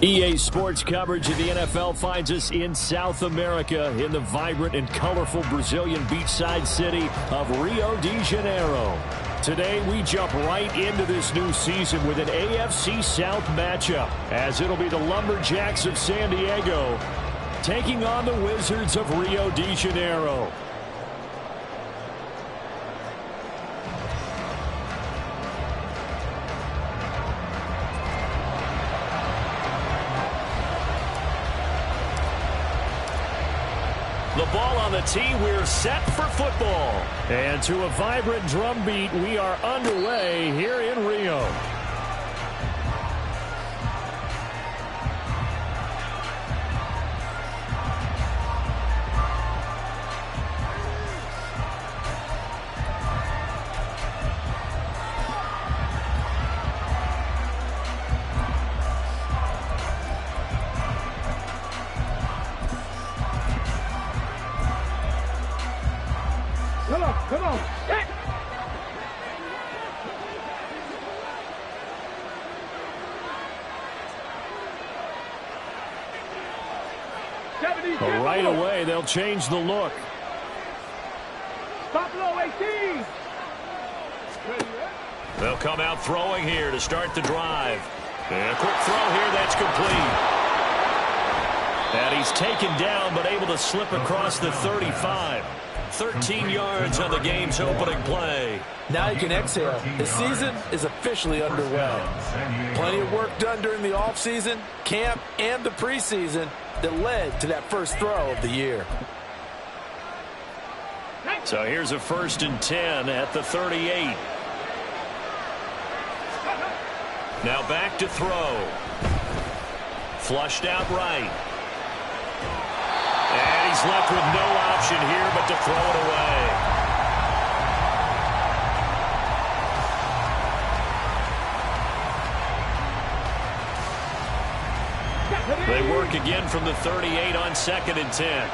EA Sports coverage of the NFL finds us in South America in the vibrant and colorful Brazilian beachside city of Rio de Janeiro. Today, we jump right into this new season with an AFC South matchup, as it'll be the Lumberjacks of San Diego taking on the Wizards of Rio de Janeiro. The ball on the tee, we're set for football. And to a vibrant drum beat, we are underway here in Rio. Come on. Hit. Right away, they'll change the look. Buffalo 18. They'll come out throwing here to start the drive. And a quick throw here, that's complete. And he's taken down, but able to slip across the 35. 13 yards on the game's opening play. Now you can exhale. The season is officially underway. Plenty of work done during the offseason, camp, and the preseason that led to that first throw of the year. So here's a 1st and 10 at the 38. Now back to throw. Flushed out right. And he's left with no option here but to throw it away. They work again from the 38 on 2nd and 10.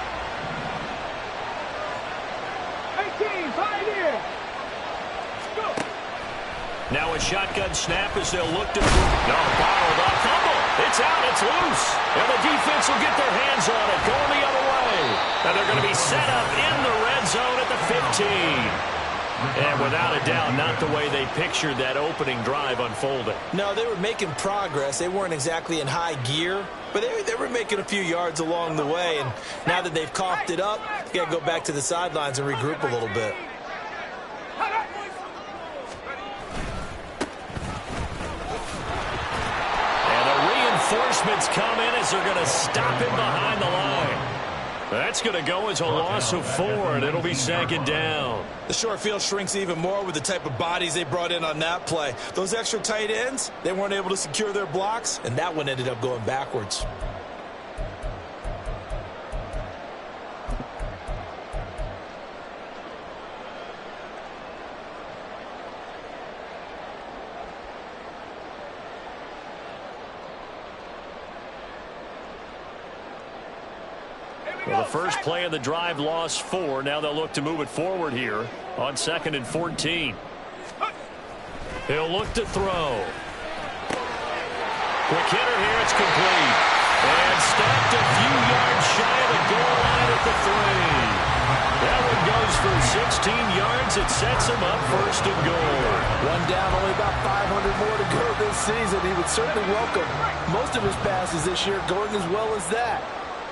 18, Pioneer. Go. Now a shotgun snap as they'll look to... No, bottled up. Fumble. It's out. It's loose. And the defense will get their hands on it. Going the other way. And they're going to be set up in the red zone at the 15. And without a doubt, not the way they pictured that opening drive unfolding. No, they were making progress. They weren't exactly in high gear, but they were making a few yards along the way. And now that they've coughed it up, you got to go back to the sidelines and regroup a little bit. And the reinforcements come in as they're going to stop him behind the line. That's going to go as a loss of 4, and it'll be 2nd down. The short field shrinks even more with the type of bodies they brought in on that play. Those extra tight ends, they weren't able to secure their blocks, and that one ended up going backwards. Well, the first play of the drive lost 4. Now they'll look to move it forward here on 2nd and 14. He'll look to throw. Quick hitter here. It's complete. And stopped a few yards shy of the goal line at the 3. That one goes for 16 yards. It sets him up 1st and goal. One down, only about 500 more to go this season. He would certainly welcome most of his passes this year going as well as that.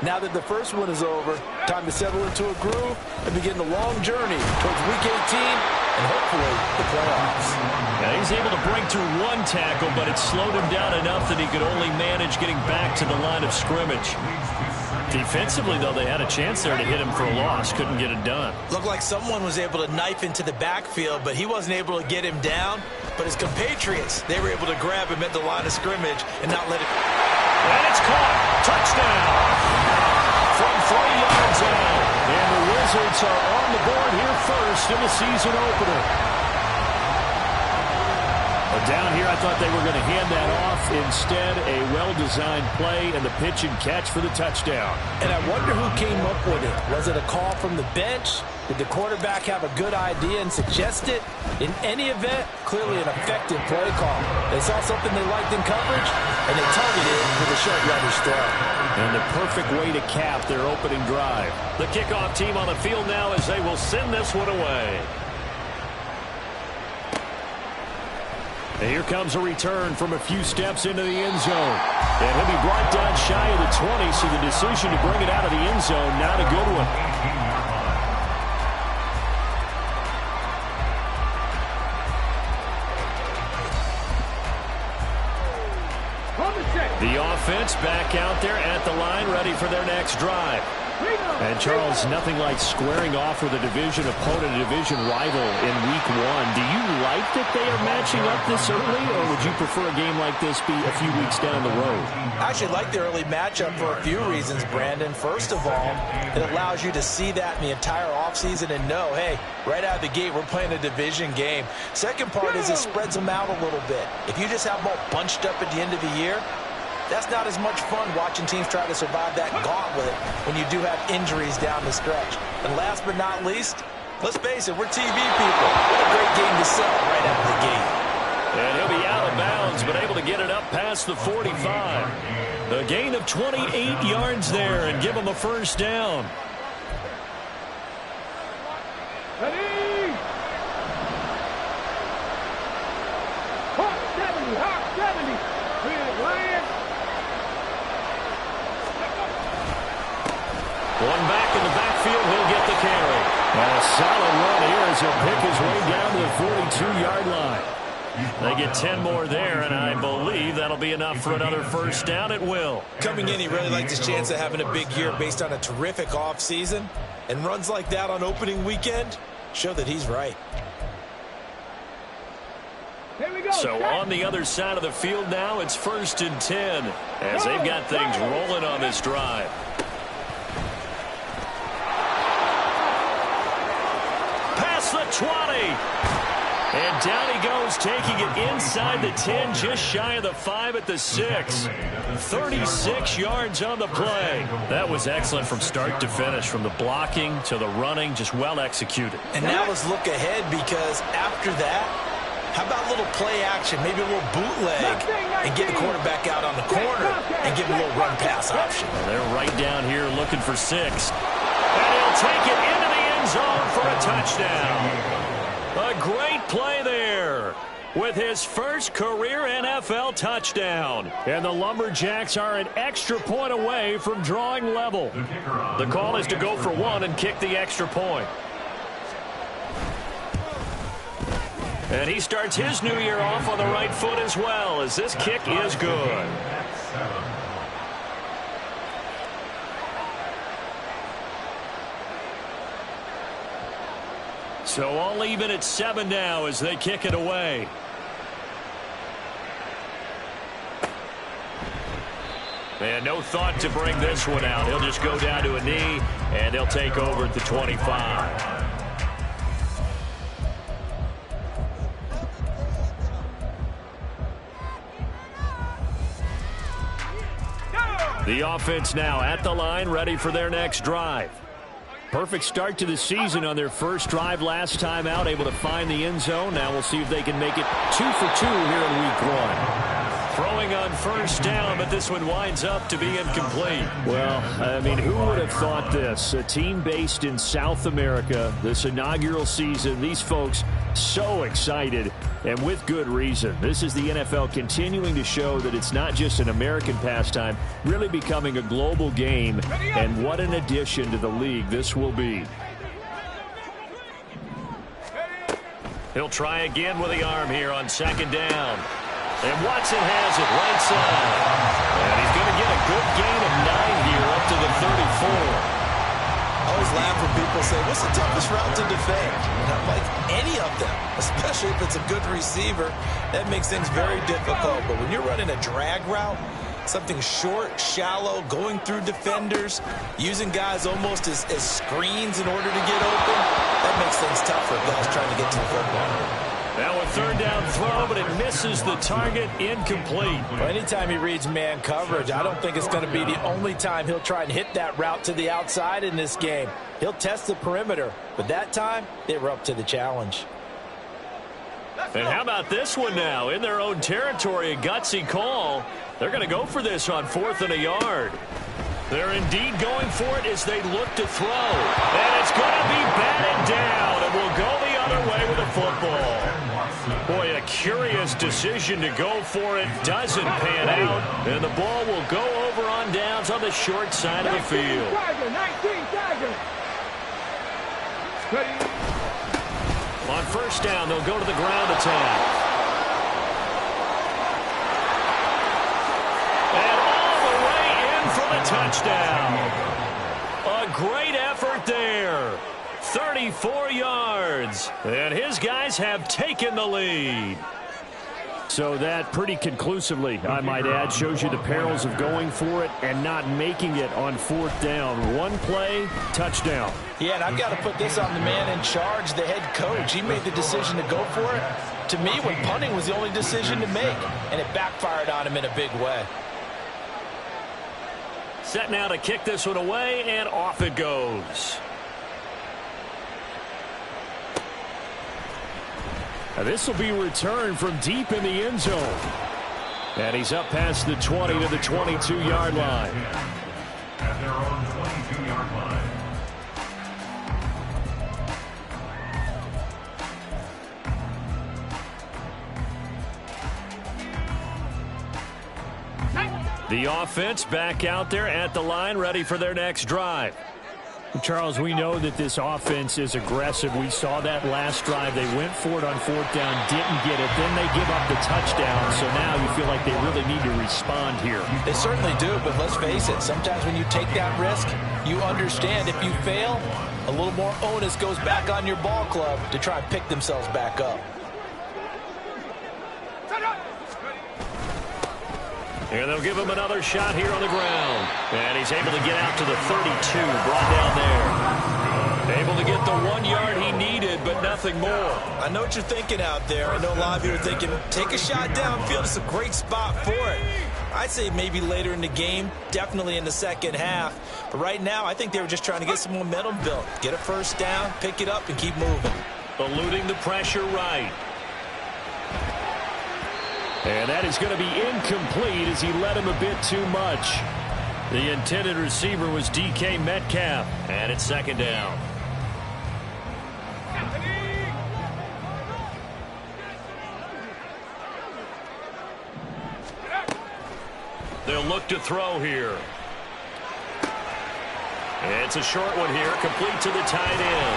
Now that the first one is over, time to settle into a groove and begin the long journey towards Week 18 and hopefully the playoffs. Now he's able to break through 1 tackle, but it slowed him down enough that he could only manage getting back to the line of scrimmage. Defensively, though, they had a chance there to hit him for a loss. Couldn't get it done. Looked like someone was able to knife into the backfield, but he wasn't able to get him down. But his compatriots, they were able to grab him at the line of scrimmage and not let it... And it's caught. Touchdown. From 3 yards out. And the Wizards are on the board here first in the season opener. Well, down here, I thought they were going to hand that off. Instead, a well-designed play and the pitch and catch for the touchdown. And I wonder who came up with it. Was it a call from the bench? Did the quarterback have a good idea and suggest it? In any event, clearly an effective play call. They saw something they liked in coverage, and they targeted it for the short yardage throw. And the perfect way to cap their opening drive. The kickoff team on the field now as they will send this one away. And here comes a return from a few steps into the end zone. And he'll be brought down shy of the 20, so the decision to bring it out of the end zone, not a good one. The offense back out there at the line, ready for their next drive. And, Charles, nothing like squaring off with a division opponent, a division rival in week one. Do you like that they are matching up this early, or would you prefer a game like this be a few weeks down the road? I actually like the early matchup for a few reasons, Brandon. First of all, it allows you to see that in the entire offseason and know, hey, right out of the gate, we're playing a division game. Second part is it spreads them out a little bit. If you just have them all bunched up at the end of the year, that's not as much fun watching teams try to survive that gauntlet when you do have injuries down the stretch. And last but not least, let's face it, we're TV people. What a great game to sell right out of the gate. And he'll be out of bounds, but able to get it up past the 45. A gain of 28 yards there and give him a first down. Ready? Hawk 70, Hawk 70. Lions. One back in the backfield, he'll get the carry. And a solid run here as he'll pick his way down to the 42-yard line. They get 10 more there, and I believe that'll be enough for another first down. It will. Coming in, he really liked his chance of having a big year based on a terrific offseason. And runs like that on opening weekend show that he's right. Here we go. So on the other side of the field now, it's 1st and 10 as they've got things rolling on this drive. Past the 20. And down he goes, taking it inside the 10, just shy of the 5 at the 6. 36 yards on the play. That was excellent from start to finish, from the blocking to the running, just well executed. And now let's look ahead, because after that, how about a little play action, maybe a little bootleg, and get the quarterback out on the corner and give him a little run-pass option. Well, they're right down here looking for 6. And he'll take it into the end zone for a touchdown. A great play there with his first career NFL touchdown. And the Lumberjacks are an extra point away from drawing level. The call is to go for 1 and kick the extra point. And he starts his new year off on the right foot as well, as this kick is good. So all even at 7 now as they kick it away. And no thought to bring this one out. He'll just go down to a knee, and they'll take over at the 25. The offense now at the line, ready for their next drive. Perfect start to the season on their first drive last time out, able to find the end zone. Now we'll see if they can make it 2 for 2 here in week 1. Throwing on first down, but this one winds up to be incomplete. Well, I mean, who would have thought this? A team based in South America, this inaugural season, these folks so excited, and with good reason. This is the NFL continuing to show that it's not just an American pastime, really becoming a global game, and what an addition to the league this will be. He'll try again with the arm here on 2nd down. And Watson has it right side. And he's going to get a good gain of 9 here up to the 34. I always laugh when people say, what's the toughest route to defend? And I'm like, any of them, especially if it's a good receiver. That makes things very difficult. But when you're running a drag route, something short, shallow, going through defenders, using guys almost as screens in order to get open, that makes things tough for guys trying to get to the football. Now a third down throw, but it misses the target, incomplete. Well, anytime he reads man coverage, I don't think it's going to be the only time he'll try and hit that route to the outside in this game. He'll test the perimeter, but that time they were up to the challenge. And how about this one now? In their own territory, a gutsy call. They're going to go for this on 4th and a yard. They're indeed going for it as they look to throw. And it's going to be batted down, and will go the other way with the football. Boy, a curious decision to go for it. Doesn't pan out, and the ball will go over on downs on the short side of the field. 19 Tigers. On first down, they'll go to the ground attack. And all the way in for the touchdown. A great effort there. 34 yards. And his guys have taken the lead. So that pretty conclusively, I might add, shows you the perils of going for it and not making it on 4th down. One play, touchdown. Yeah, and I've got to put this on the man in charge, the head coach. He made the decision to go for it. To me, when punting was the only decision to make, and it backfired on him in a big way. Set now to kick this one away, and off it goes. Now this will be returned from deep in the end zone. And he's up past the 20 to the 22-yard line. At their own 22-yard line. The offense back out there at the line, ready for their next drive. Charles, we know that this offense is aggressive. We saw that last drive. They went for it on 4th down, didn't get it. Then they give up the touchdown. So now you feel like they really need to respond here. They certainly do, but let's face it. Sometimes when you take that risk, you understand if you fail, a little more onus goes back on your ball club to try and pick themselves back up. And they'll give him another shot here on the ground. And he's able to get out to the 32, brought down there. Able to get the 1 yard he needed, but nothing more. I know what you're thinking out there. I know a lot of you are thinking, take a shot downfield. It's a great spot for it. I'd say maybe later in the game, definitely in the second half. But right now, I think they were just trying to get some momentum built. Get a first down, pick it up, and keep moving. Eluding the pressure right. And that is going to be incomplete as he led him a bit too much. The intended receiver was DK Metcalf. And it's second down. They'll look to throw here. It's a short one here, complete to the tight end.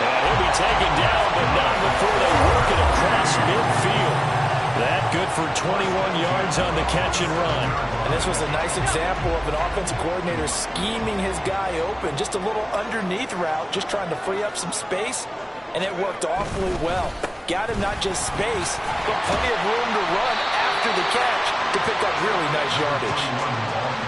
And he'll be taken down, but not before they work it across midfield. That good for 21 yards on the catch and run. And this was a nice example of an offensive coordinator scheming his guy open. Just a little underneath route, just trying to free up some space, and it worked awfully well. Got him not just space, but plenty of room to run after the catch to pick up really nice yardage.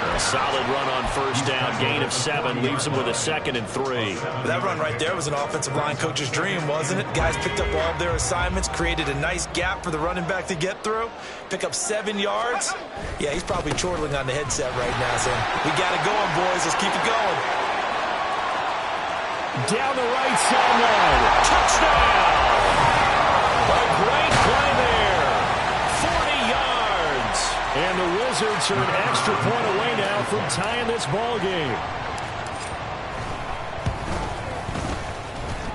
A solid run on first down, gain of 7, leaves him with a 2nd and 3. That run right there was an offensive line coach's dream, wasn't it? Guys picked up all of their assignments, created a nice gap for the running back to get through, pick up 7 yards. Yeah, he's probably chortling on the headset right now saying, we got it going, boys. Let's keep it going. Down the right sideline. Touchdown! A great play there. 40 yards. And the Wizards are an extra point away now from tying this ball game.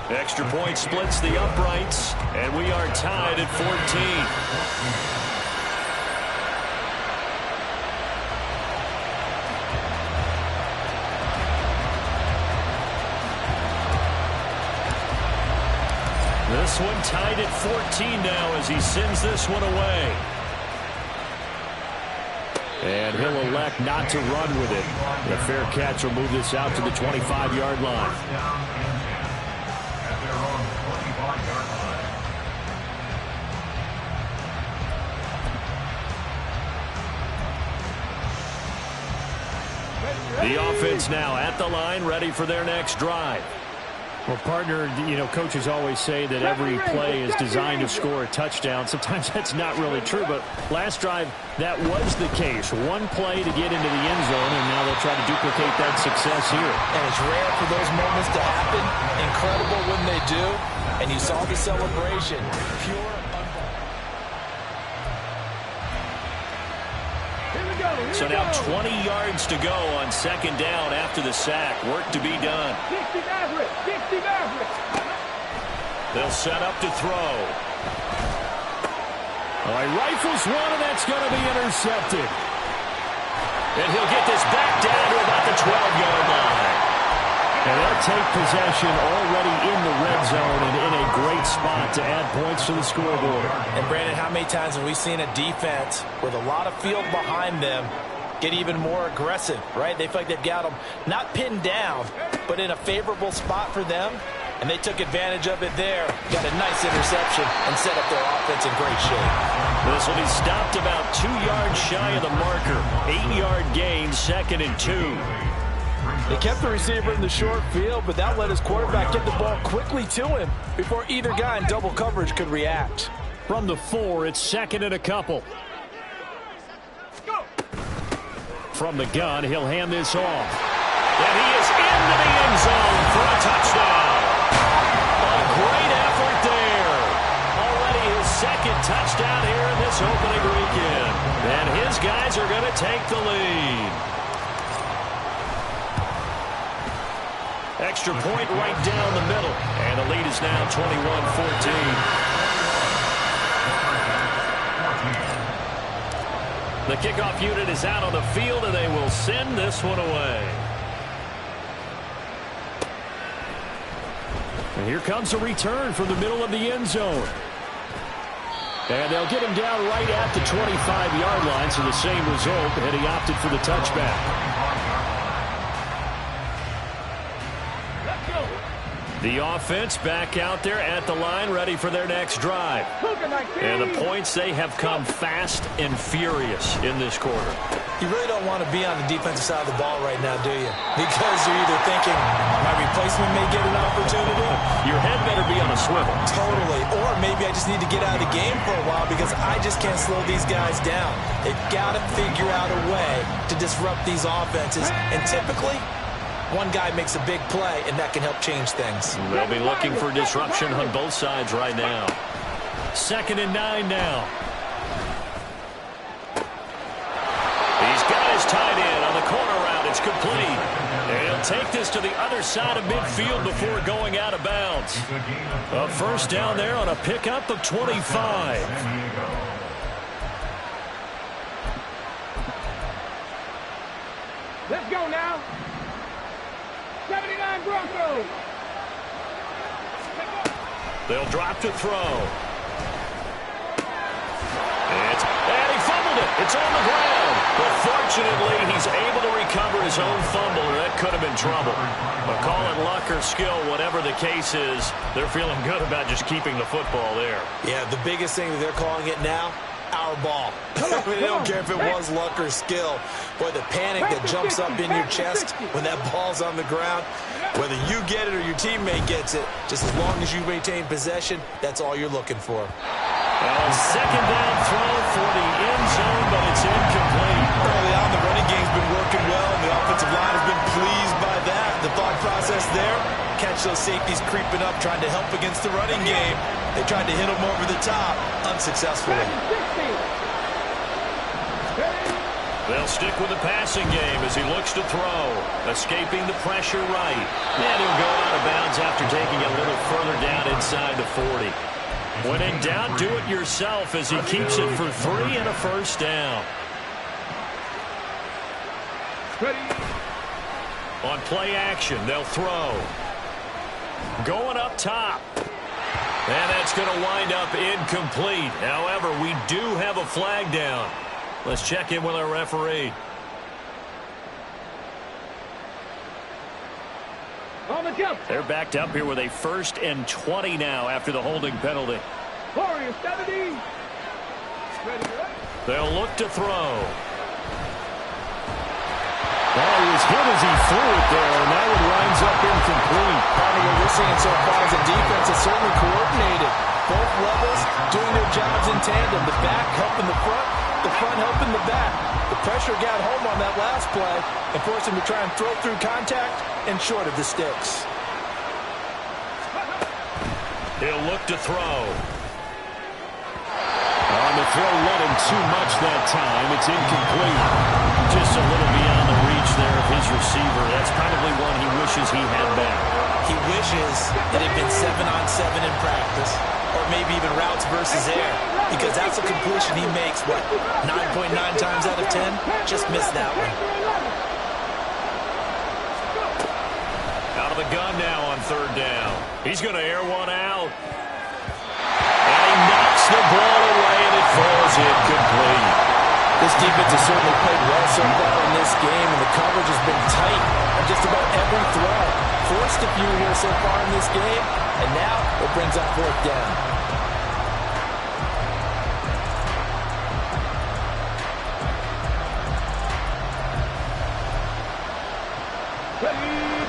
Extra point splits the uprights, and we are tied at 14. This one tied at 14 now as he sends this one away. And he'll elect not to run with it. A fair catch will move this out to the 25-yard line. The offense now at the line, ready for their next drive. Well, partner, you know, coaches always say that every play is designed to score a touchdown. Sometimes that's not really true, but last drive, that was the case. One play to get into the end zone, and now they'll try to duplicate that success here. And it's rare for those moments to happen. Incredible when they do. And you saw the celebration. Pure. So now 20 yards to go on second down after the sack. Work to be done. 60 Maverick. 60 Maverick. They'll set up to throw. All right, rifles one, and that's going to be intercepted. And he'll get this back down to about the 12-yard line. And they'll take possession already in the red zone and in a great spot to add points to the scoreboard. And, Brandon, how many times have we seen a defense with a lot of field behind them get even more aggressive, right? They feel like they've got them not pinned down, but in a favorable spot for them. And they took advantage of it there. Got a nice interception and set up their offense in great shape. This will be stopped about 2 yards shy of the marker. 8-yard gain, 2nd and 2. They kept the receiver in the short field, but that let his quarterback get the ball quickly to him before either guy in double coverage could react. From the 4, it's 2nd and a couple. From the gun, he'll hand this off. And he is into the end zone for a touchdown. A great effort there. Already his 2nd touchdown here in this opening weekend. And his guys are going to take the lead. Extra point right down the middle. And the lead is now 21-14. The kickoff unit is out on the field, and they will send this one away. And here comes a return from the middle of the end zone. And they'll get him down right at the 25-yard line, so the same result, and he opted for the touchback. The offense back out there at the line, ready for their next drive. And the points, they have come fast and furious in this quarter. You really don't want to be on the defensive side of the ball right now, do you? Because you're either thinking, my replacement may get an opportunity. Your head better be on a swivel. Totally. Or maybe I just need to get out of the game for a while because I just can't slow these guys down. They've got to figure out a way to disrupt these offenses. And typically, one guy makes a big play, and that can help change things. They'll be looking for disruption on both sides right now. 2nd and 9 now. He's got his tight end on the corner route. It's complete. And he'll take this to the other side of midfield before going out of bounds. A first down there on a pickup of 25. Let's go now. 79 Broncos. They'll drop to throw. And he fumbled it. It's on the ground. But fortunately, he's able to recover his own fumble, or that could have been trouble. But call it luck or skill, whatever the case is, they're feeling good about just keeping the football there. Yeah, the biggest thing that they're calling it now, our ball. I mean, they don't care if it was luck or skill. Boy, the panic that jumps up in your chest when that ball's on the ground, whether you get it or your teammate gets it, just as long as you maintain possession, that's all you're looking for. Second down throw for the end zone, but it's incomplete. Early on, the running game's been working well, and the offensive line has been pleased by that. The thought process there, catch those safeties creeping up, trying to help against the running game. They tried to hit them over the top, unsuccessfully. They'll stick with the passing game as he looks to throw, escaping the pressure right. And he'll go out of bounds after taking a little further down inside the 40. When in doubt, do it yourself as he keeps it for 3 and a first down. On play action, they'll throw. Going up top. And that's going to wind up incomplete. However, we do have a flag down. Let's check in with our referee. They're backed up here with a 1st and 20 now after the holding penalty. Warriors 70. They'll look to throw. Ball was was hit as he threw it there, and that one winds up incomplete. What we're seeing so far is the defense is certainly coordinated. Both levels doing their jobs in tandem. The back helping the front helping the back. The pressure got home on that last play and forced him to try and throw through contact and short of the sticks. He'll look to throw. On the throw, let him too much that time. It's incomplete. Just a little beyond the reach there of his receiver. That's probably one he wishes he had back. He wishes it had been 7-on-7 in practice, or maybe even routes versus air, because that's a completion he makes, what, 9.9 times out of 10? Just missed that one. Out of the gun now on third down. He's going to air one out. And he knocks the ball away, and it falls incomplete. This defense has certainly played well so far in this game, and the coverage has been tight on just about every throw. Forced a few here so far in this game, and now it brings up fourth down.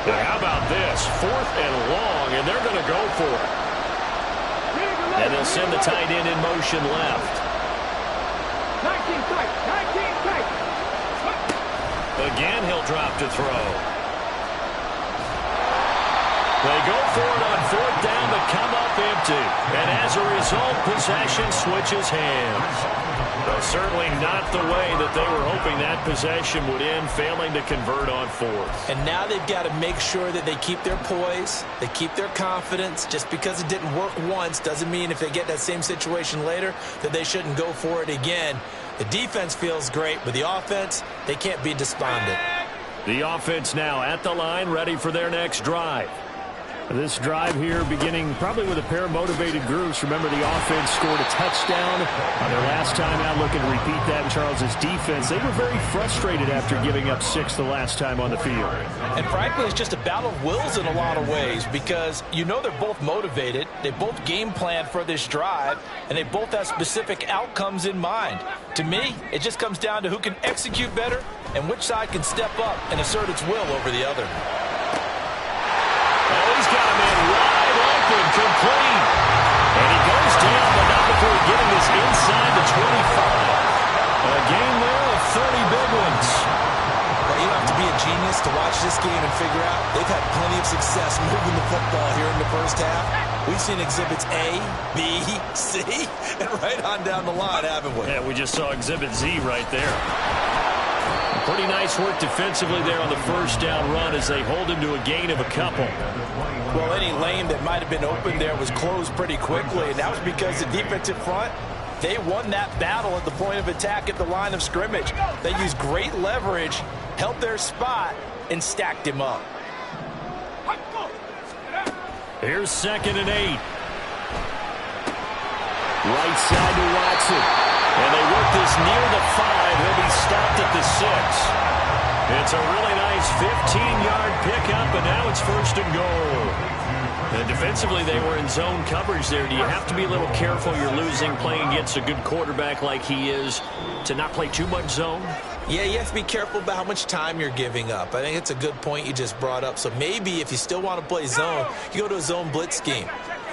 Now, how about this? 4th and long, and they're going to go for it. And they'll send the tight end in motion left. 19 tight. Again, he'll drop to throw. They go for it on 4th down, but come up empty. And as a result, possession switches hands. Well, certainly not the way that they were hoping that possession would end, failing to convert on 4th. And now they've got to make sure that they keep their poise, they keep their confidence. Just because it didn't work once doesn't mean if they get that same situation later that they shouldn't go for it again. The defense feels great, but the offense, they can't be despondent. The offense now at the line, ready for their next drive. This drive here beginning probably with a pair of motivated groups. Remember, the offense scored a touchdown on their last time out. Looking to repeat that in Charles's defense. They were very frustrated after giving up 6 the last time on the field. And frankly, it's just a battle of wills in a lot of ways, because you know they're both motivated. They both game plan for this drive, and they both have specific outcomes in mind. To me, it just comes down to who can execute better and which side can step up and assert its will over the other. Oh, he's got a man wide open, complete. And he goes down, but not before getting this inside the 25. A game there of 30 big ones. Well, you don't have to be a genius to watch this game and figure out they've had plenty of success moving the football here in the first half. We've seen exhibits A, B, C, and right on down the line, haven't we? Yeah, we just saw exhibit Z right there. Pretty nice work defensively there on the first down run as they hold him to a gain of a couple. Well, any lane that might have been open there was closed pretty quickly, and that was because the defensive front, they won that battle at the point of attack at the line of scrimmage. They used great leverage, held their spot, and stacked him up. Here's 2nd and 8. Right side to Watson. And they work this near the 5. He'll be stopped at the 6. It's a really nice 15-yard pickup, and now it's 1st and goal. And defensively, they were in zone coverage there. Do you have to be a little careful? You're losing, playing against a good quarterback like he is, to not play too much zone? Yeah, you have to be careful about how much time you're giving up. I think it's a good point you just brought up. So maybe if you still want to play zone, you go to a zone blitz scheme.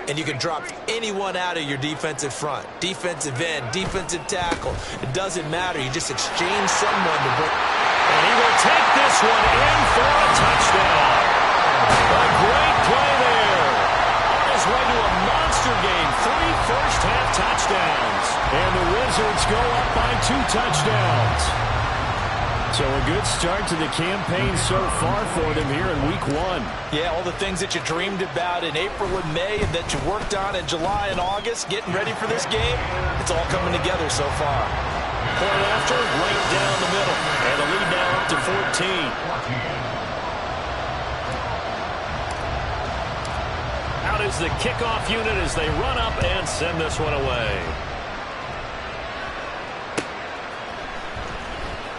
And you can drop anyone out of your defensive front. Defensive end, defensive tackle. It doesn't matter. You just exchange someone to bring. And he will take this one in for a touchdown. A great play there. On his way to a monster game. 3 first-half touchdowns. And the Wizards go up by 2 touchdowns. So a good start to the campaign so far for them here in week 1. Yeah, all the things that you dreamed about in April and May and that you worked on in July and August, getting ready for this game, it's all coming together so far. Point after, right down the middle. And the lead now up to 14. Out is the kickoff unit as they run up and send this one away.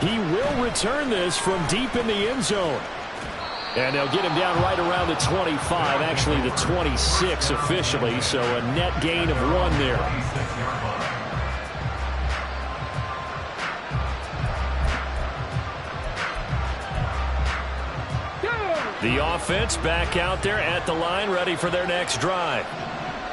He will return this from deep in the end zone. And they'll get him down right around the 25, actually the 26 officially, so a net gain of 1 there. The offense back out there at the line, ready for their next drive.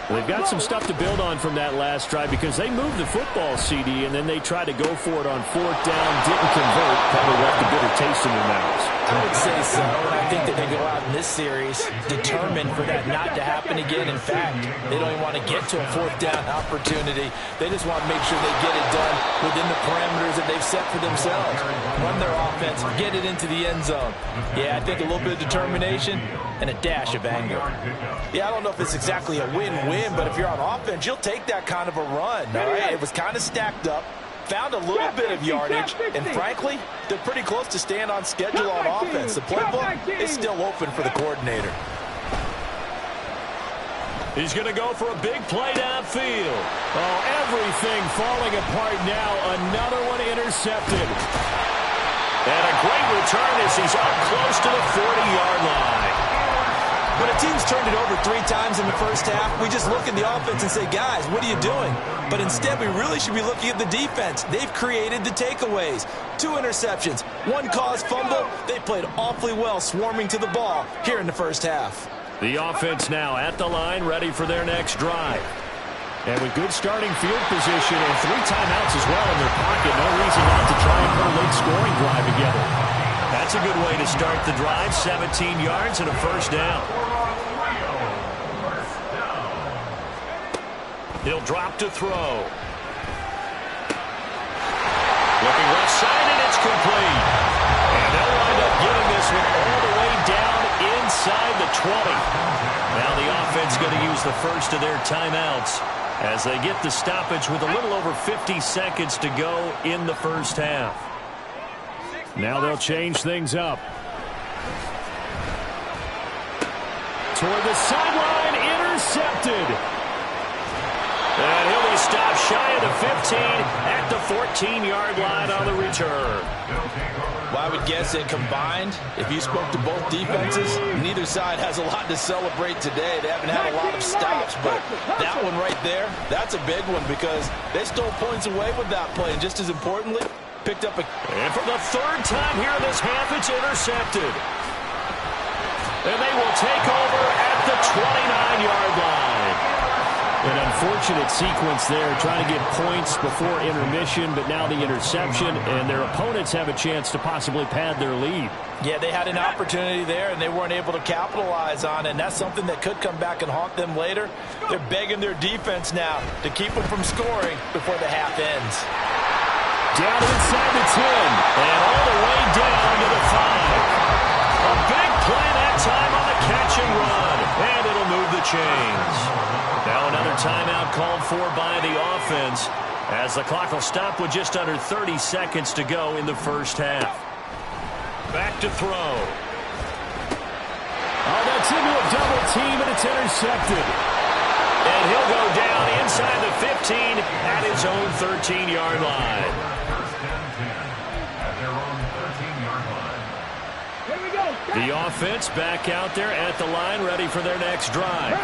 They've got some stuff to build on from that last drive because they moved the football, CD, and then they tried to go for it on fourth down, didn't convert, probably left a bitter taste in their mouths. I would say so, and I think that they go out in this series determined for that not to happen again. In fact, they don't even want to get to a fourth down opportunity. They just want to make sure they get it done within the parameters that they've set for themselves. Run their offense, get it into the end zone. Yeah, I think a little bit of determination and a dash of anger. Yeah, I don't know if it's exactly a win-win, but if you're on offense, you'll take that kind of a run, all right? It was kind of stacked up, found a little bit of yardage, and frankly, they're pretty close to staying on schedule on offense. The playbook is still open for the coordinator. He's going to go for a big play downfield. Oh, everything falling apart now. Another one intercepted. And a great return as he's up close to the 40-yard line. When a team's turned it over 3 times in the first half, we just look at the offense and say, guys, what are you doing? But instead, we really should be looking at the defense. They've created the takeaways. 2 interceptions, 1 caused fumble. They played awfully well swarming to the ball here in the first half. The offense now at the line, ready for their next drive. And with good starting field position and 3 timeouts as well in their pocket, no reason not to try and put a late scoring drive together. That's a good way to start the drive, 17 yards and a first down. He'll drop to throw. Looking left side, and it's complete. And they'll wind up getting this one all the way down inside the 20. Now the offense going to use the first of their timeouts as they get the stoppage with a little over 50 seconds to go in the first half. Now they'll change things up. Toward the sideline, intercepted. And he'll be stopped shy of the 15 at the 14-yard line on the return. Well, I would guess that combined, if you spoke to both defenses, neither side has a lot to celebrate today. They haven't had a lot of stops, but that one right there, that's a big one because they stole points away with that play. And just as importantly, picked up a... And for the 3rd time here in this half, it's intercepted. And they will take over at the 29-yard line. An unfortunate sequence there, trying to get points before intermission, but now the interception, and their opponents have a chance to possibly pad their lead. Yeah, they had an opportunity there, and they weren't able to capitalize on it, and that's something that could come back and haunt them later. They're begging their defense now to keep them from scoring before the half ends. Down inside the 10, and all the way down to the 5. A big play that time on the catch and run, and it'll move the chains. Now another timeout called for by the offense as the clock will stop with just under 30 seconds to go in the first half. Back to throw. Oh, that's into a double team, and it's intercepted. And he'll go down inside the 15 at his own 13-yard line. The offense back out there at the line, ready for their next drive.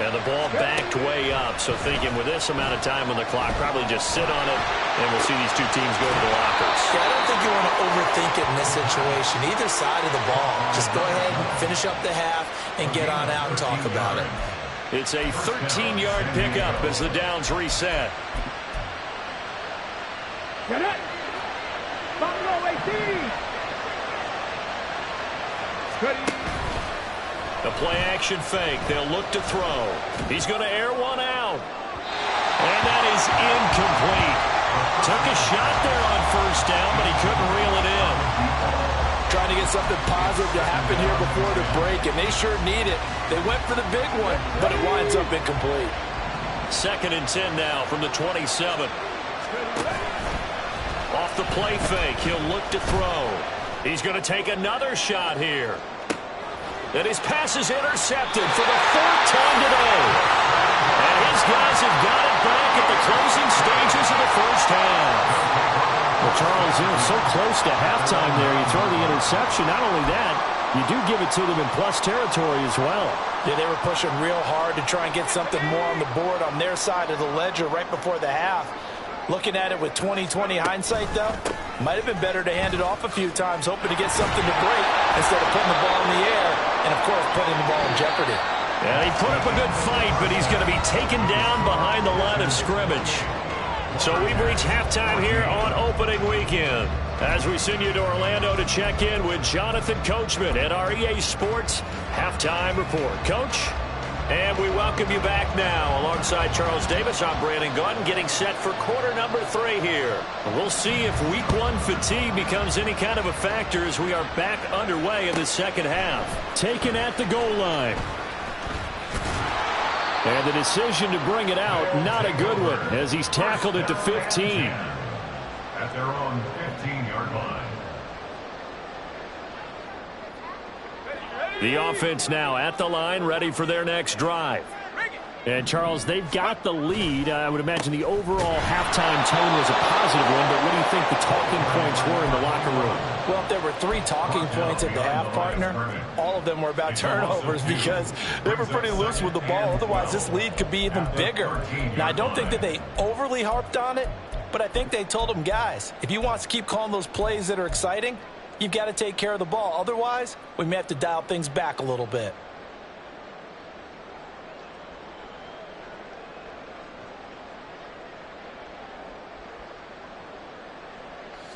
And the ball backed way up, so thinking with this amount of time on the clock, probably just sit on it, and we'll see these 2 teams go to the lockers. Yeah, I don't think you want to overthink it in this situation, either side of the ball. Just go ahead and finish up the half and get on out and talk about it. It's a 13-yard pickup as the downs reset. Get it! Buffalo 18! The play-action fake. They'll look to throw. He's going to air one out. And that is incomplete. Took a shot there on first down, but he couldn't reel it in. Trying to get something positive to happen here before the break, and they sure need it. They went for the big one, but it winds up incomplete. 2nd and 10 now from the 27. Off the play fake, he'll look to throw. He's going to take another shot here. And his pass is intercepted for the 4th time today. And his guys have got it back at the closing stages of the first half. Well, Charles, so close to halftime there. You throw the interception. Not only that, you do give it to them in plus territory as well. Yeah, they were pushing real hard to try and get something more on the board on their side of the ledger right before the half. Looking at it with 20/20 hindsight, though, Might have been better to hand it off a few times, hoping to get something to break instead of putting the ball in the air and, of course, putting the ball in jeopardy. Yeah, he put up a good fight, but he's going to be taken down behind the line of scrimmage. So we've reached halftime here on opening weekend. As we send you to Orlando to check in with Jonathan Coachman at our EA Sports Halftime Report. Coach? And we welcome you back now. Alongside Charles Davis, I'm Brandon Gaudin, getting set for quarter number 3 here. We'll see if week 1 fatigue becomes any kind of a factor as we are back underway in the second half. Taken at the goal line. And the decision to bring it out, not a good one, as he's tackled it to 15. At their own 15-yard line. The offense now at the line, ready for their next drive. And, Charles, they've got the lead. I would imagine the overall halftime tone was a positive one, but what do you think the talking points were in the locker room? Well, if there were 3 talking points at the half, partner, all of them were about turnovers because they were pretty loose with the ball. Otherwise, this lead could be even bigger. Now, I don't think that they overly harped on it, but I think they told them, guys, if you want to keep calling those plays that are exciting, you've got to take care of the ball. Otherwise, we may have to dial things back a little bit.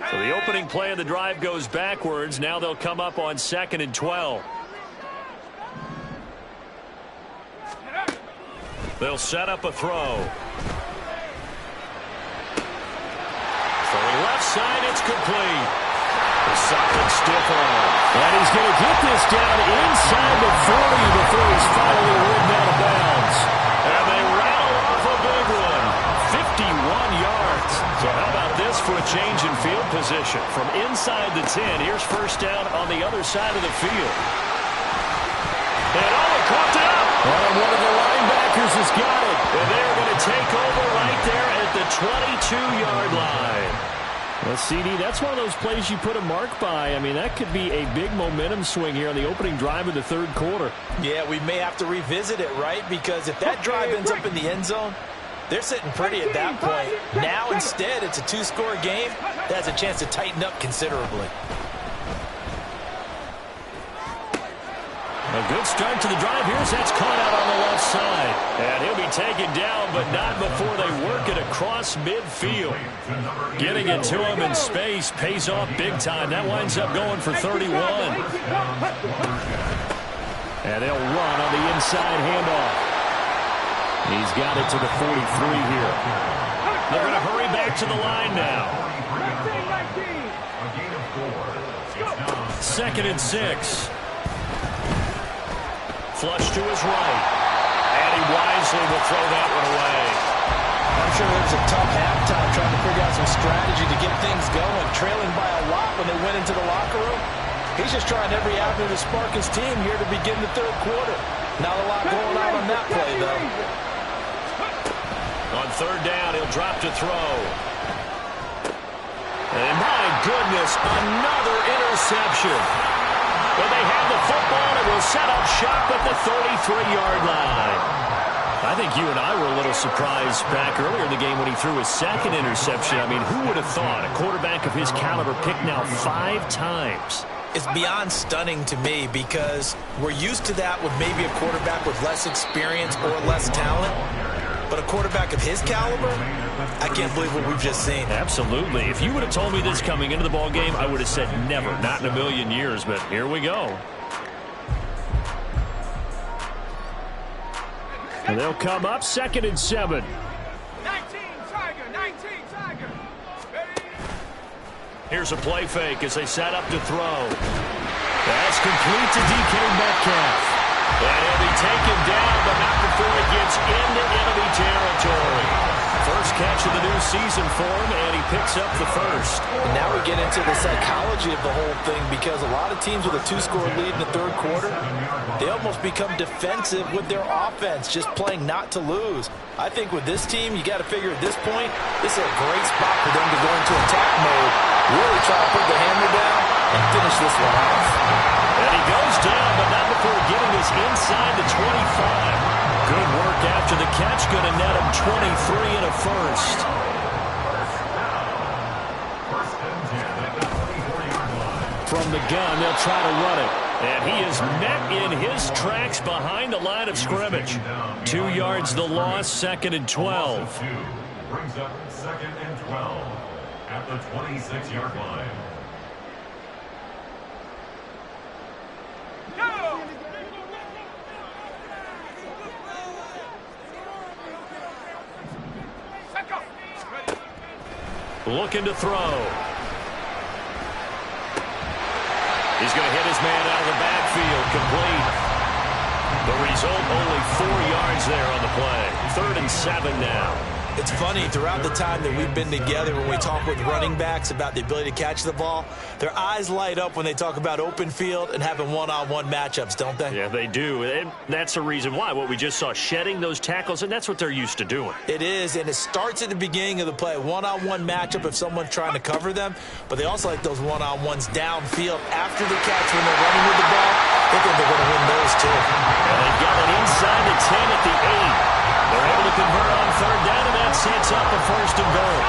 So the opening play of the drive goes backwards. Now they'll come up on 2nd and 12. They'll set up a throw. Throwing left side, it's complete. A solid stiff arm. And he's going to get this down inside the 40 before he's finally ridden out of bounds. And they rattle off a big one. 51 yards. So how about this for a change in field position? From inside the 10, here's first down on the other side of the field. And caught it up. And one of the linebackers has got it. And they're going to take over right there at the 22-yard line. Well, CD, that's one of those plays you put a mark by. I mean, that could be a big momentum swing here on the opening drive of the third quarter. Yeah, we may have to revisit it, right? Because if that drive ends up in the end zone, they're sitting pretty at that point. Now, instead, it's a 2-score game that has a chance to tighten up considerably. A good start to the drive. Here's that's caught out on the left side. And he'll be taken down, but not before they work it across midfield. Getting it to him in space pays off big time. That winds up going for 31. And they'll run on the inside handoff. He's got it to the 43 here. They're going to hurry back to the line now. 2nd and 6. Flush to his right. And he wisely will throw that one away. I'm sure it was a tough halftime trying to figure out some strategy to get things going. Trailing by a lot when they went into the locker room. He's just trying every avenue to spark his team here to begin the third quarter. Not a lot going on that play, though. On 3rd down, he'll drop to throw. And my goodness, another interception. Well, they have the football and will set up shop at the 33-yard line. I think you and I were a little surprised back earlier in the game when he threw his 2nd interception. I mean, who would have thought a quarterback of his caliber picked now 5 times? It's beyond stunning to me because we're used to that with maybe a quarterback with less experience or less talent. But a quarterback of his caliber, I can't believe what we've just seen. Absolutely. If you would have told me this coming into the ball game, I would have said never, not in a million years. But here we go. And they'll come up 2nd and 7. 19 Tiger. Here's a play fake as they set up to throw. That's complete to DK Metcalf. And he'll be taken down, but not before he gets into enemy territory. First catch of the new season for him, and he picks up the first. And now we get into the psychology of the whole thing because a lot of teams with a 2-score lead in the third quarter, they almost become defensive with their offense, just playing not to lose. I think with this team, you got to figure at this point, this is a great spot for them to go into attack mode, really try to put the hammer down and finish this one off. And he goes down, but not before getting this inside the 25. Good work after the catch, going to net him 23 and a first. From the gun, they'll try to run it. And he is met in his tracks behind the line of scrimmage. 2 yards the loss, 2nd and 12. Brings up 2nd and 12 at the 26-yard line. Looking to throw. He's going to hit his man out of the backfield. Complete. The result, only 4 yards there on the play. 3rd and 7 now. It's funny, throughout the time that we've been together, when we talk with running backs about the ability to catch the ball, their eyes light up when they talk about open field and having one-on-one matchups, don't they? Yeah, they do. And that's the reason why. What we just saw, shedding those tackles, and that's what they're used to doing. It is, and it starts at the beginning of the play. One-on-one matchup if someone's trying to cover them, but they also like those one-on-ones downfield after the catch when they're running with the ball. They think they're going to win those, too. And they've got it inside the 10 at the 8. They're able to convert on 3rd down, and that sets up a 1st and goal.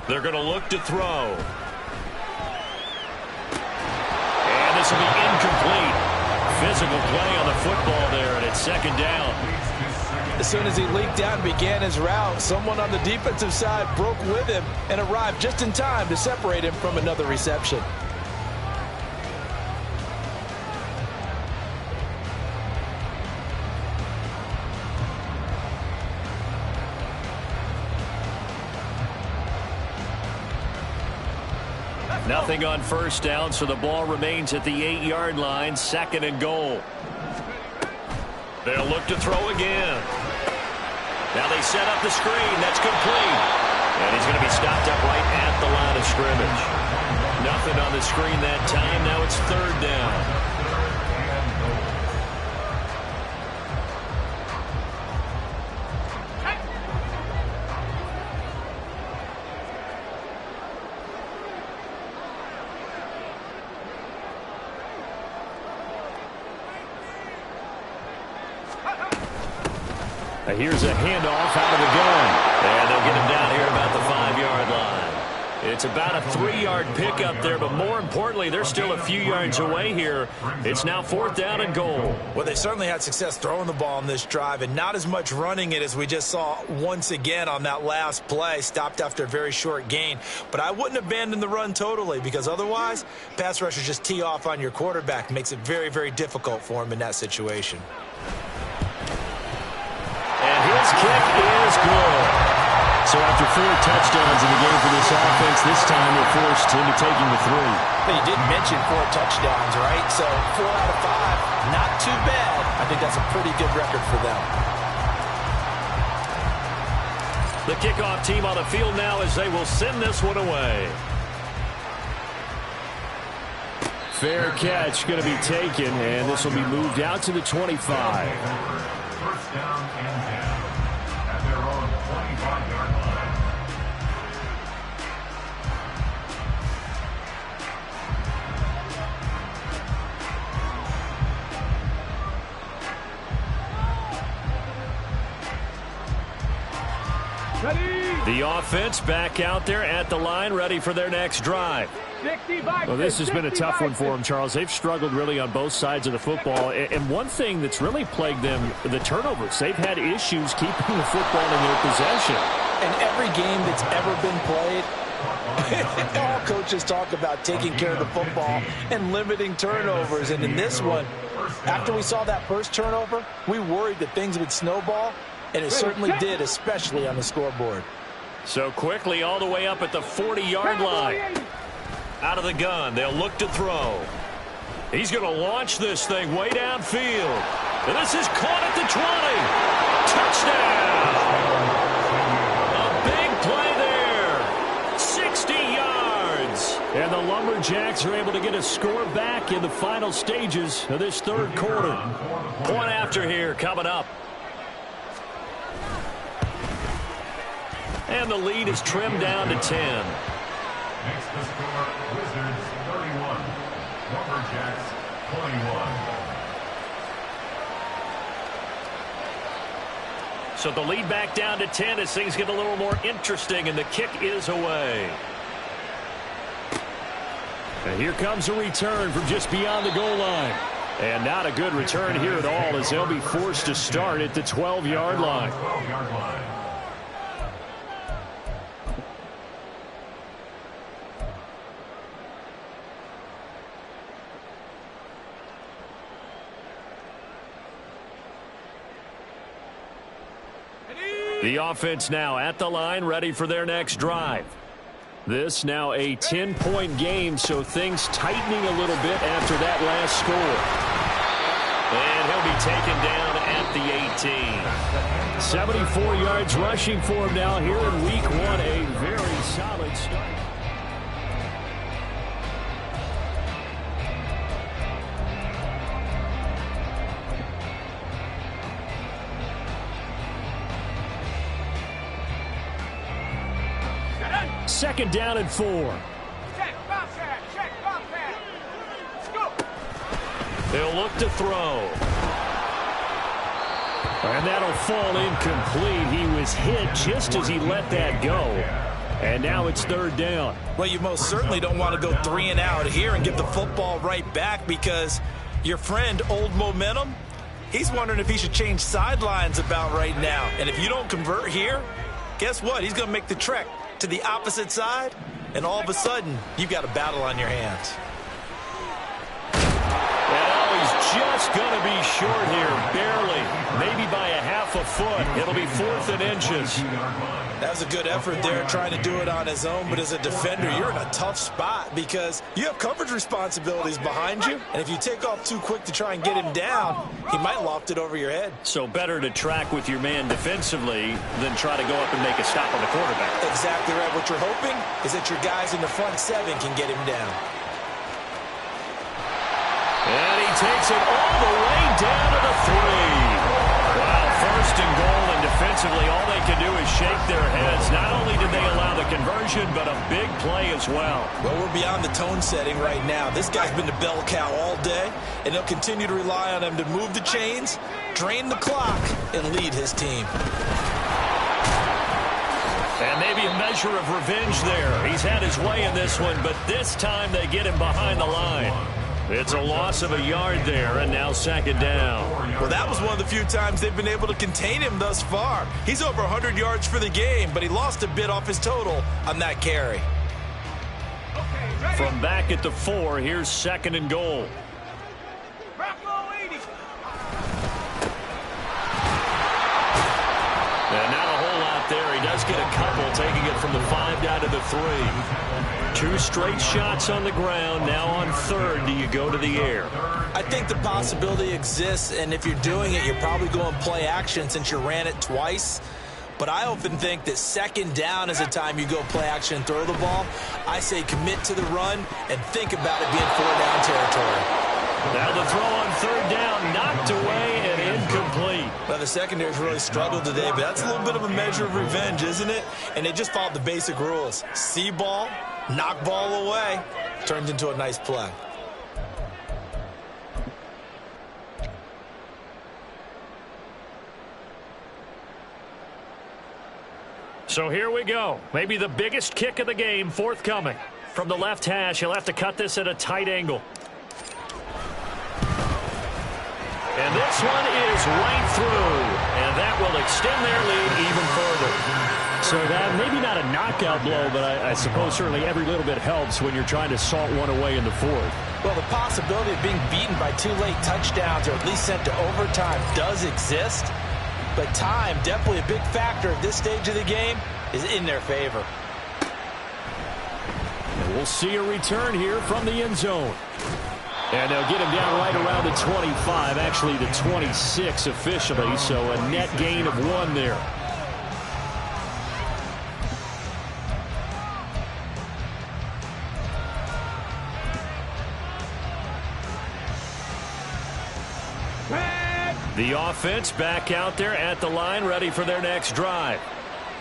They're going to look to throw. And this will be incomplete. Physical play on the football there, and it's 2nd down. As soon as he leaked out and began his route, someone on the defensive side broke with him and arrived just in time to separate him from another reception. Nothing on 1st down, so the ball remains at the 8-yard line, 2nd and goal. They'll look to throw again. Now they set up the screen. That's complete. And he's going to be stopped up right at the line of scrimmage. Nothing on the screen that time. Now it's 3rd down. Here's a handoff out of the gun. And they'll get him down here about the 5-yard line. It's about a 3-yard pickup there, but more importantly, they're still a few yards away here. It's now 4th down and goal. Well, they certainly had success throwing the ball on this drive and not as much running it as we just saw once again on that last play. Stopped after a very short gain. But I wouldn't abandon the run totally, because otherwise, pass rushers just tee off on your quarterback. Makes it very, very difficult for him in that situation. And his kick is good. So after 4 touchdowns in the game for this offense, this time they're forced into taking the 3. But you did mention 4 touchdowns, right? So 4 out of 5, not too bad. I think that's a pretty good record for them. The kickoff team on the field now as they will send this one away. Fair catch going to be taken, and this will be moved out to the 25. 1st down and 10 at their own 25-yard line. The offense back out there at the line, ready for their next drive. Well, this has been a tough one for them, Charles. They've struggled really on both sides of the football. And one thing that's really plagued them, the turnovers. They've had issues keeping the football in their possession. In every game that's ever been played, all coaches talk about taking care of the football and limiting turnovers. And in this one, after we saw that first turnover, we worried that things would snowball. And it certainly did, especially on the scoreboard. So quickly all the way up at the 40-yard line. Out of the gun, they'll look to throw. He's going to launch this thing way downfield. And this is caught at the 20. Touchdown! A big play there. 60 yards. And the Lumberjacks are able to get a score back in the final stages of this 3rd quarter. Point after here coming up. And the lead is trimmed down to 10. Next to score, Wizards 31, Lumberjacks 21. So the lead back down to 10 as things get a little more interesting, and the kick is away. And here comes a return from just beyond the goal line. And not a good return here at all, as they'll be forced to start at the 12-yard line. The offense now at the line, ready for their next drive. This now a 10-point game, so things tightening a little bit after that last score. And he'll be taken down at the 18. 74 yards rushing for him now here in week 1. A very solid start. Second down and 4. They'll look to throw. And that'll fall incomplete. He was hit just as he let that go. And now it's third down. Well, you most certainly don't want to go 3 and out here and give the football right back, because your friend, Old Momentum, he's wondering if he should change sidelines about right now. And if you don't convert here, guess what? He's going to make the trek to the opposite side, and all of a sudden, you've got a battle on your hands. Well, he's just going to be short here, barely, maybe by a half a foot. It'll be 4th and inches. That was a good effort there, trying to do it on his own, but as a defender, you're in a tough spot because you have coverage responsibilities behind you, and if you take off too quick to try and get him down, he might loft it over your head. So better to track with your man defensively than try to go up and make a stop on the quarterback. Exactly right. What you're hoping is that your guys in the front 7 can get him down. And he takes it all the way down to the 3. Wow, 1st and goal, and defensively all they can do is shake their heads. Not only did they allow the conversion, but a big play as well. Well, we're beyond the tone setting right now. This guy's been the bell cow all day, and he'll continue to rely on him to move the chains, drain the clock, and lead his team. And maybe a measure of revenge there. He's had his way in this one, but this time they get him behind the line. It's a loss of a yard there, and now 2nd down. Well, that was one of the few times they've been able to contain him thus far. He's over 100 yards for the game, but he lost a bit off his total on that carry. From back at the 4, here's 2nd and goal. And not a whole lot there. He does get a couple, taking it from the 5 down to the 3. 2 straight shots on the ground. Now on 3rd, do you go to the air? I think the possibility exists, and if you're doing it, you're probably going play action since you ran it twice. But I often think that 2nd down is the time you go play action and throw the ball. I say commit to the run and think about it being 4-down territory. Now the throw on 3rd down, knocked away and incomplete. Well, the secondary's really struggled today, but that's a little bit of a measure of revenge, isn't it? And they just followed the basic rules. See ball, knock ball away, turned into a nice play. So here we go. Maybe the biggest kick of the game forthcoming. From the left hash, he'll have to cut this at a tight angle. And this one is right through. And that will extend their lead even further. So that maybe not a knockout blow, but I suppose certainly every little bit helps when you're trying to salt one away in the 4th. Well, the possibility of being beaten by 2 late touchdowns or at least sent to overtime does exist. But time, definitely a big factor at this stage of the game, is in their favor. And we'll see a return here from the end zone. And they'll get him down right around the 25, actually the 26 officially, so a net gain of 1 there. The offense back out there at the line, ready for their next drive.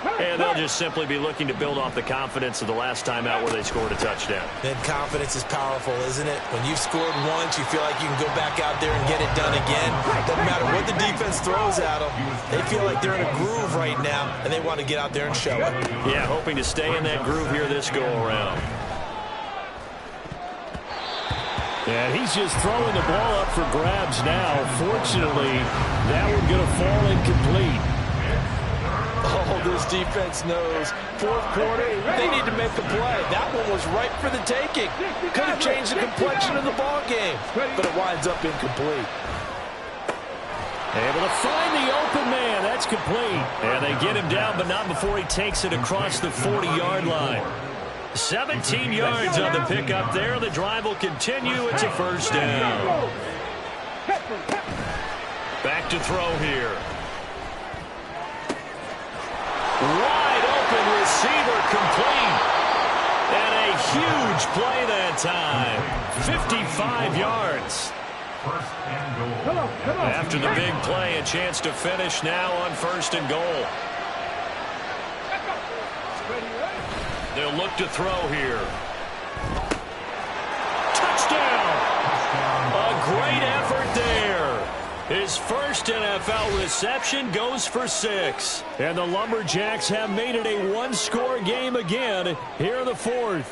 And they'll just simply be looking to build off the confidence of the last time out where they scored a touchdown. And confidence is powerful, isn't it? When you've scored once, you feel like you can go back out there and get it done again. Doesn't matter what the defense throws at them. They feel like they're in a groove right now, and they want to get out there and show it. Yeah, hoping to stay in that groove here this go-around. And he's just throwing the ball up for grabs now. Fortunately, that one going to fall incomplete. Oh, this defense knows. Fourth quarter, they need to make a play. That one was right for the taking. Could have changed the complexion of the ball game, but it winds up incomplete. Able to find the open man. That's complete. And they get him down, but not before he takes it across the 40-yard line. 17 yards on the pickup there. The drive will continue. It's a first down. Back to throw here. Wide open receiver complete. And a huge play that time. 55 yards. First and goal. After the big play, a chance to finish now on first and goal. They'll look to throw here. Touchdown! A great effort there. His first NFL reception goes for 6. And the Lumberjacks have made it a one-score game again here in the fourth.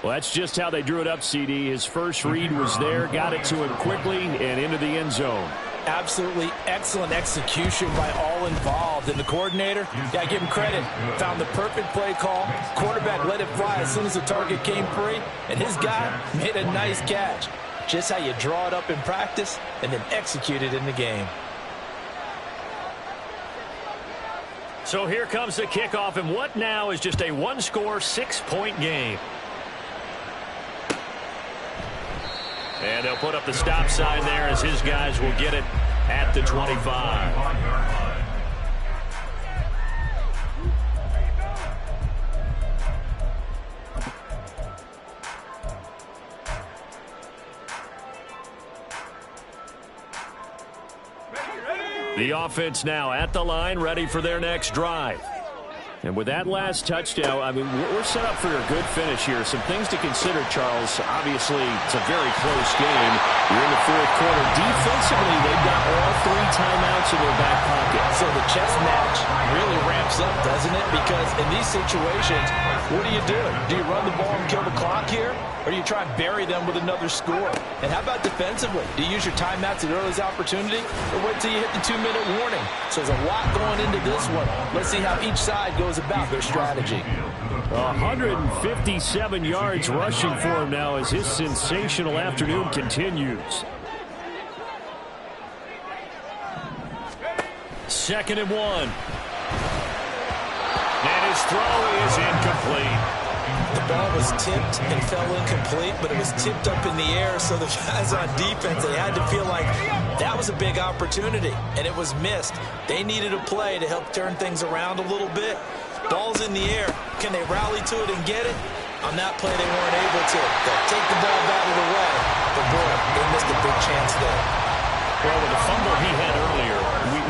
Well, that's just how they drew it up, CD. His first read was there, got it to him quickly, and into the end zone. Absolutely excellent execution by all involved. And the coordinator, yeah, give him credit, found the perfect play call. Quarterback let it fly as soon as the target came free, and his guy made a nice catch. Just how you draw it up in practice and then execute it in the game. So here comes the kickoff, and what now is just a one-score, 6-point game. And they'll put up the stop sign there as his guys will get it at the 25. The offense now at the line, ready for their next drive. And with that last touchdown, I mean, we're set up for a good finish here. Some things to consider, Charles. Obviously, it's a very close game. You're in the fourth quarter. Defensively, they've got all 3 timeouts in their back pocket. So the chess match really ramps up, doesn't it? Because in these situations, what do you do? Do you run the ball and kill the clock here? Or do you try and bury them with another score? And how about defensively? Do you use your timeouts at earliest opportunity? Or wait till you hit the 2-minute warning? So there's a lot going into this one. Let's see how each side goes about their strategy. 157 yards rushing for him now as his sensational afternoon continues. 2nd and 1. And his throw is incomplete. The ball was tipped and fell incomplete, but it was tipped up in the air, so the guys on defense, they had to feel like that was a big opportunity, and it was missed. They needed a play to help turn things around a little bit. Ball's in the air. Can they rally to it and get it? On that play, they weren't able to. They'll take the ball out of the way. But, boy, they missed a big chance there. Well, with the fumble he had earlier,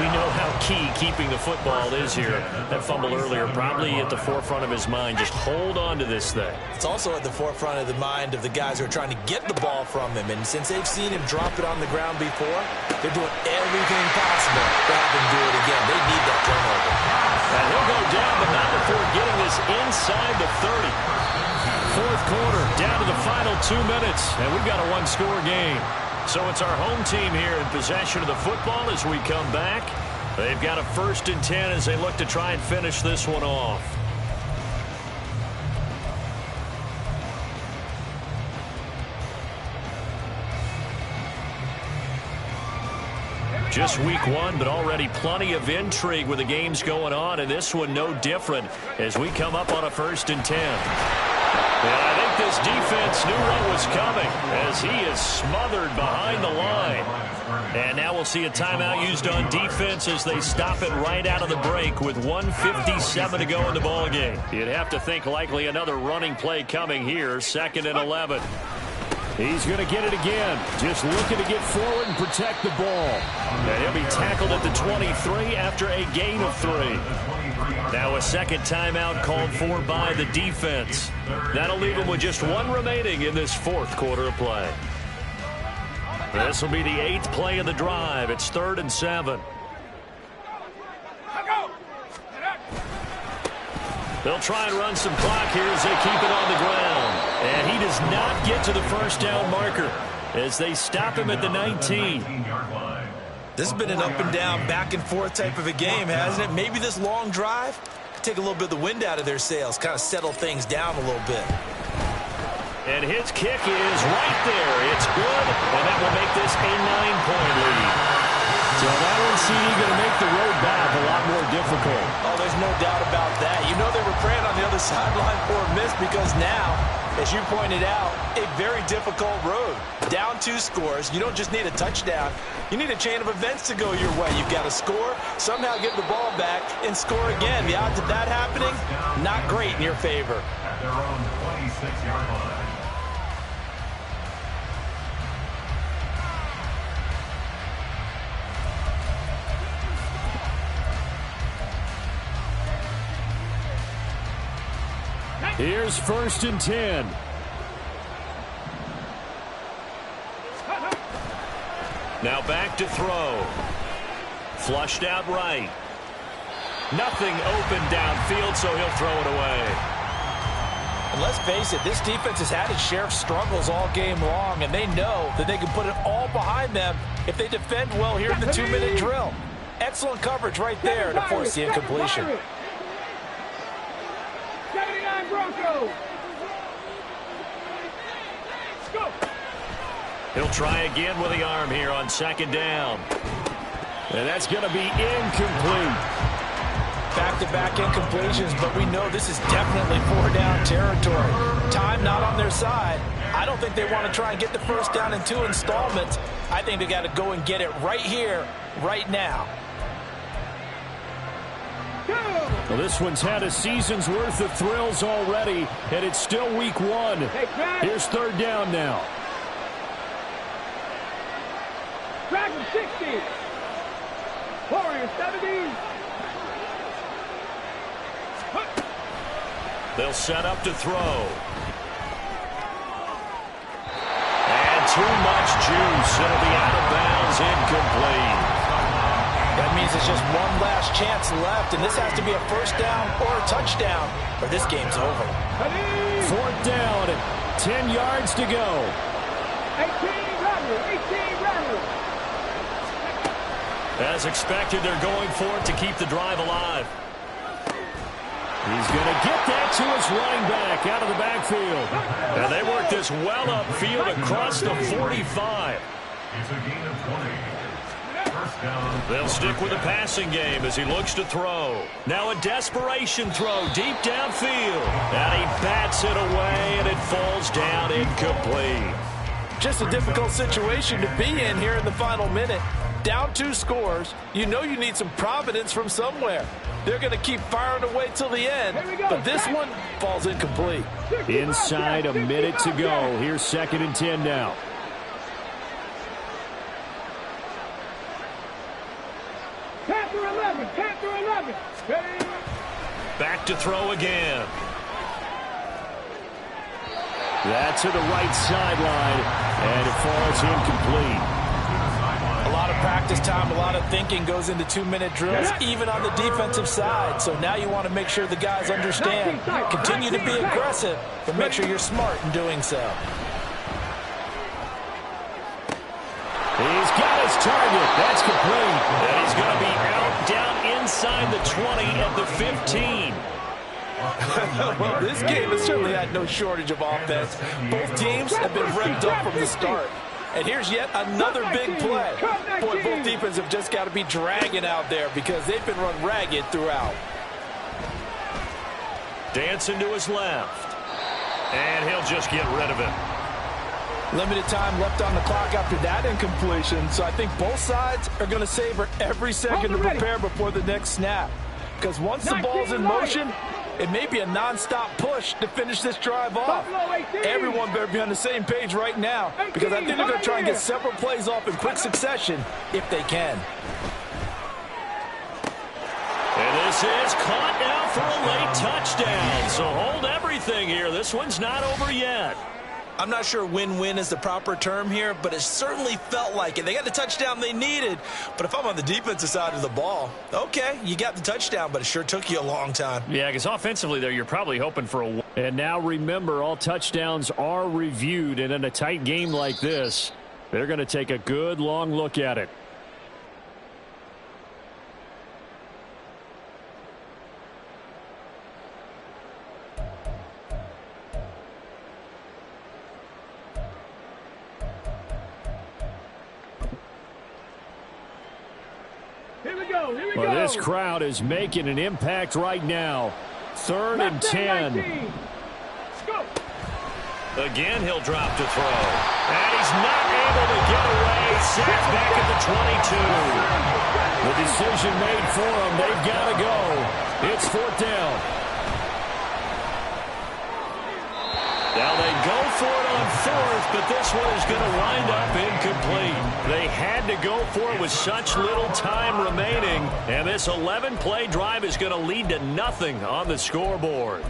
we know how key keeping the football is here. That fumble earlier probably at the forefront of his mind. Just hold on to this thing. It's also at the forefront of the mind of the guys who are trying to get the ball from him. And since they've seen him drop it on the ground before, they're doing everything possible to have him do it again. They need that turnover. And he'll go down, but not before getting this inside the 30. Fourth quarter, down to the final 2 minutes, and we've got a one-score game. So it's our home team here in possession of the football as we come back. They've got a 1st and 10 as they look to try and finish this one off. Just week 1, but already plenty of intrigue with the games going on, and this one no different as we come up on a 1st and 10. And I think this defense knew what was coming as he is smothered behind the line. And now we'll see a timeout used on defense as they stop it right out of the break with 1:57 to go in the ballgame. You'd have to think likely another running play coming here, 2nd and 11. He's going to get it again. Just looking to get forward and protect the ball. And he'll be tackled at the 23 after a gain of 3. Now a second timeout called for by the defense. That'll leave him with just 1 remaining in this fourth quarter of play. This will be the 8th play of the drive. It's 3rd and 7. They'll try and run some clock here as they keep it on the ground. And he does not get to the first down marker as they stop him at the 19. This has been an up and down, back and forth type of a game, hasn't it? Maybe this long drive could take a little bit of the wind out of their sails, kind of settle things down a little bit. And his kick is right there. It's good, and that will make this a 9-point lead. So that one, CD, going to make the road back a lot more difficult. Oh, there's no doubt about that. You know they were praying on the other sideline for a miss because now, as you pointed out, a very difficult road. Down 2 scores. You don't just need a touchdown. You need a chain of events to go your way. You've got to score, somehow get the ball back, and score again. The odds of that happening, not great in your favor. At their own 26-yard line. Here's 1st and 10. Now back to throw. Flushed out right. Nothing open downfield, so he'll throw it away. And let's face it, this defense has had its share of struggles all game long, and they know that they can put it all behind them if they defend well here in the 2-minute drill. Excellent coverage right there to force the incompletion. 79 Broncos. Go. He'll try again with the arm here on 2nd down. And that's going to be incomplete. Back-to-back incompletions, but we know this is definitely 4-down territory. Time not on their side. I don't think they want to try and get the first down in 2 installments. I think they got to go and get it right here, right now. Well, this one's had a season's worth of thrills already, and it's still week 1. Here's 3rd down now. Dragon 60. Warriors 70. They'll set up to throw. And too much juice. It'll be out of bounds, incomplete. That means there's just one last chance left, and this has to be a first down or a touchdown, or this game's over. 4th down, 10 yards to go. 18 Rattlers. As expected, they're going for it to keep the drive alive. He's going to get that to his running back out of the backfield. And they work this well upfield across the 45. It's a gain of 20. They'll stick with the passing game as he looks to throw. Now a desperation throw deep downfield. And he bats it away, and it falls down incomplete. Just a difficult situation to be in here in the final minute. Down 2 scores. You know you need some providence from somewhere. They're going to keep firing away till the end, but this one falls incomplete. Inside a minute to go. Here's 2nd and 10 now. Panther 11. Back to throw again. That's to the right sideline, and it falls incomplete. A lot of practice time, a lot of thinking goes into 2-minute drills, even on the defensive side. So now you want to make sure the guys understand. Continue to be aggressive, but make sure you're smart in doing so. He's got his target. That's complete. And he's going to be out down inside the 20 at the 15. Well, this game has certainly had no shortage of offense. Both teams have been revved up from the start. And here's yet another big play. Boy, both defenses have just got to be dragging out there because they've been run ragged throughout. Dancing to his left. And he'll just get rid of it. Limited time left on the clock after that incompletion, so I think both sides are going to savor every second to prepare before the next snap. Because once the ball's in motion, It may be a non-stop push to finish this drive off. Buffalo 18. Everyone better be on the same page right now because I think they're going to try and get several plays off in quick succession if they can. And this is caught now for a late touchdown. So hold everything here. This one's not over yet. I'm not sure win-win is the proper term here, but it certainly felt like it. They got the touchdown they needed, but if I'm on the defensive side of the ball, okay, you got the touchdown, but it sure took you a long time. Yeah, because offensively there, you're probably hoping for a... And now remember, all touchdowns are reviewed, and in a tight game like this, they're going to take a good long look at it. Well, this crowd is making an impact right now. 3rd and 10. Again, he'll drop to throw. And he's not able to get away. Sacked back at the 22. The decision made for him. They've got to go. It's 4th down. Now they go for it on 4th, but this one is going to wind up incomplete. They had to go for it with such little time remaining, and this 11-play drive is going to lead to nothing on the scoreboard.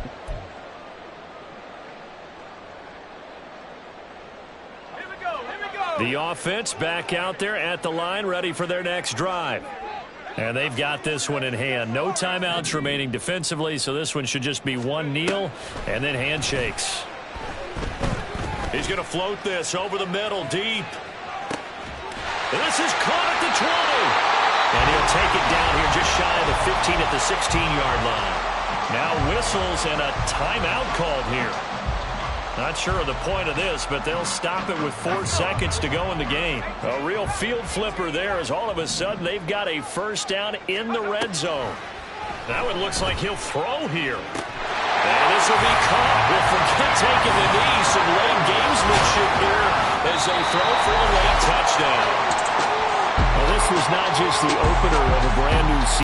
Here we go. The offense back out there at the line, ready for their next drive. And they've got this one in hand. No timeouts remaining defensively, so this one should just be one kneel and then handshakes. He's going to float this over the middle, deep. This is caught at the 20. And he'll take it down here just shy of the 15 at the 16-yard line. Now whistles and a timeout called here. Not sure of the point of this, but they'll stop it with 4 seconds to go in the game. A real field flipper there as all of a sudden they've got a first down in the red zone. That one looks like he'll throw here. And this will be caught. We'll forget taking the knee. Some late gamesmanship here as they throw for a late touchdown. Well, this was not just the opener of a brand new season.